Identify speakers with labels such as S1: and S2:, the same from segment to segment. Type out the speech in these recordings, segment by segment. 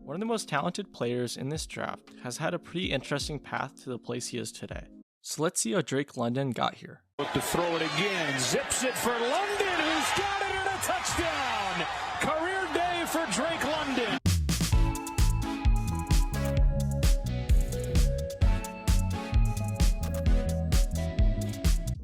S1: One of the most talented players in this draft has had a pretty interesting path to the place he is today. So let's see how Drake London got here.
S2: Look to throw it again, zips it for London, who's got it and a touchdown! Career day for Drake London.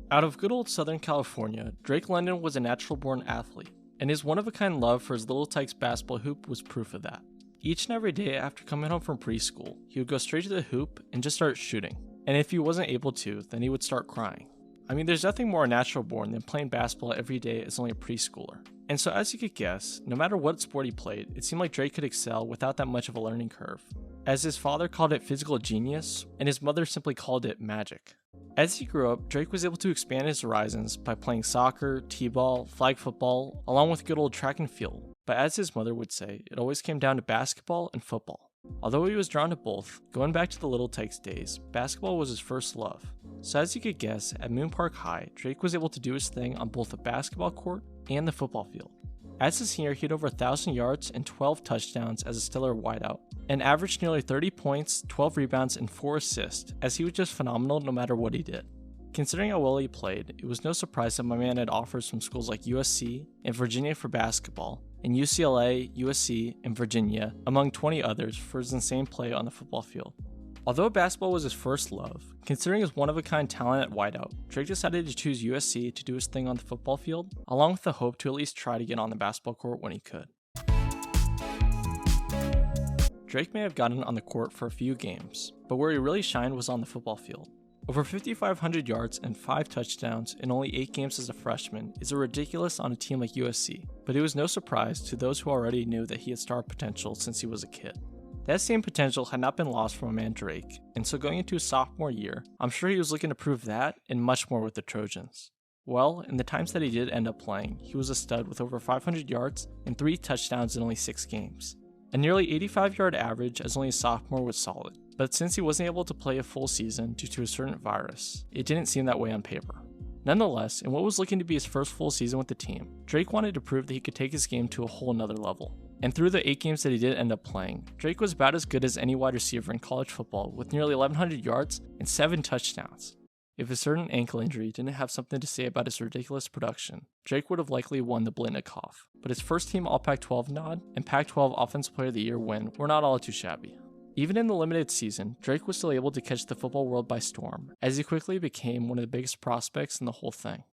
S1: Out of good old Southern California, Drake London was a natural-born athlete, and his one-of-a-kind love for his Little Tykes basketball hoop was proof of that. Each and every day after coming home from preschool, he would go straight to the hoop and just start shooting. And if he wasn't able to, then he would start crying. I mean, there's nothing more natural born than playing basketball every day as only a preschooler. And so as you could guess, no matter what sport he played, it seemed like Drake could excel without that much of a learning curve. As his father called it physical genius, and his mother simply called it magic. As he grew up, Drake was able to expand his horizons by playing soccer, t-ball, flag football, along with good old track and field. But as his mother would say, it always came down to basketball and football. Although he was drawn to both, going back to the Little Tykes days, basketball was his first love. So as you could guess, at Moon Park High, Drake was able to do his thing on both the basketball court and the football field. As a senior, he had over 1,000 yards and 12 touchdowns as a stellar wideout, and averaged nearly 30 points, 12 rebounds, and 4 assists, as he was just phenomenal no matter what he did. Considering how well he played, it was no surprise that my man had offers from schools like USC and Virginia for basketball, and UCLA, USC, and Virginia, among 20 others, for his insane play on the football field. Although basketball was his first love, considering his one-of-a-kind talent at wideout, Drake decided to choose USC to do his thing on the football field, along with the hope to at least try to get on the basketball court when he could. Drake may have gotten on the court for a few games, but where he really shined was on the football field. Over 5,500 yards and 5 touchdowns in only 8 games as a freshman is ridiculous on a team like USC, but it was no surprise to those who already knew that he had star potential since he was a kid. That same potential had not been lost from a man Drake, and so going into his sophomore year, I'm sure he was looking to prove that and much more with the Trojans. Well, in the times that he did end up playing, he was a stud with over 500 yards and 3 touchdowns in only 6 games. A nearly 85-yard average as only a sophomore was solid, but since he wasn't able to play a full season due to a certain virus, it didn't seem that way on paper. Nonetheless, in what was looking to be his first full season with the team, Drake wanted to prove that he could take his game to a whole nother level. And through the 8 games that he did end up playing, Drake was about as good as any wide receiver in college football with nearly 1,100 yards and 7 touchdowns. If a certain ankle injury didn't have something to say about his ridiculous production, Drake would have likely won the Blitnikoff, but his first team All Pac-12 nod and Pac-12 Offensive Player of the Year win were not all too shabby. Even in the limited season, Drake was still able to catch the football world by storm, as he quickly became one of the biggest prospects in the whole thing.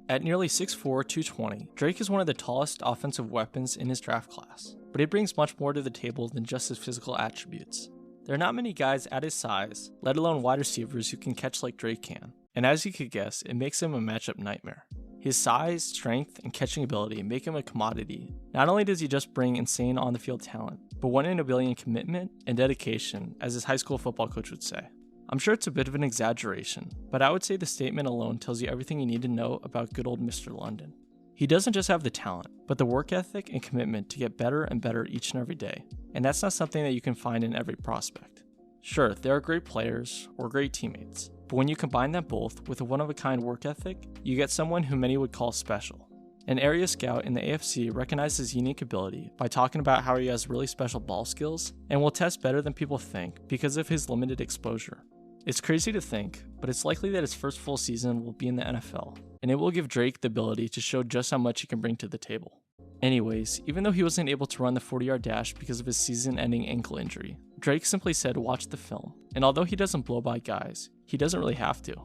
S1: At nearly 6'4", 220, Drake is one of the tallest offensive weapons in his draft class, but he brings much more to the table than just his physical attributes. There are not many guys at his size, let alone wide receivers, who can catch like Drake can, and as you could guess, it makes him a matchup nightmare. His size, strength, and catching ability make him a commodity. Not only does he just bring insane on-the-field talent, but 1 in a billion commitment and dedication, as his high school football coach would say. I'm sure it's a bit of an exaggeration, but I would say the statement alone tells you everything you need to know about good old Mr. London. He doesn't just have the talent, but the work ethic and commitment to get better and better each and every day, and that's not something that you can find in every prospect. Sure, there are great players or great teammates, but when you combine them both with a one-of-a-kind work ethic, you get someone who many would call special. An area scout in the AFC recognized his unique ability by talking about how he has really special ball skills and will test better than people think because of his limited exposure. It's crazy to think, but it's likely that his first full season will be in the NFL, and it will give Drake the ability to show just how much he can bring to the table. Anyways, even though he wasn't able to run the 40-yard dash because of his season-ending ankle injury, Drake simply said watch the film, and although he doesn't blow by guys, he doesn't really have to.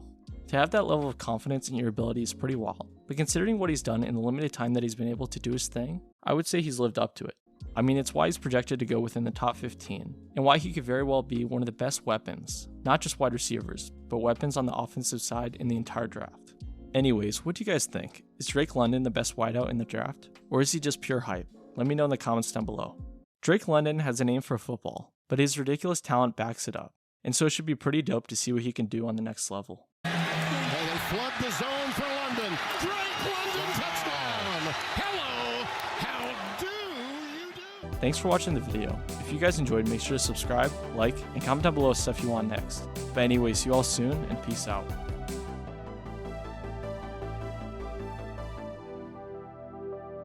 S1: To have that level of confidence in your ability is pretty wild, but considering what he's done in the limited time that he's been able to do his thing, I would say he's lived up to it. I mean, it's why he's projected to go within the top 15, and why he could very well be one of the best weapons, not just wide receivers, but weapons on the offensive side in the entire draft. Anyways, what do you guys think? Is Drake London the best wideout in the draft, or is he just pure hype? Let me know in the comments down below. Drake London has a name for football, but his ridiculous talent backs it up, and so it should be pretty dope to see what he can do on the next level.
S2: They flood the zone for London. Drake London touchdown! Hello, how do you do?
S1: Thanks for watching the video. If you guys enjoyed, make sure to subscribe, like, and comment down below stuff you want next. But anyways, see you all soon, and peace out.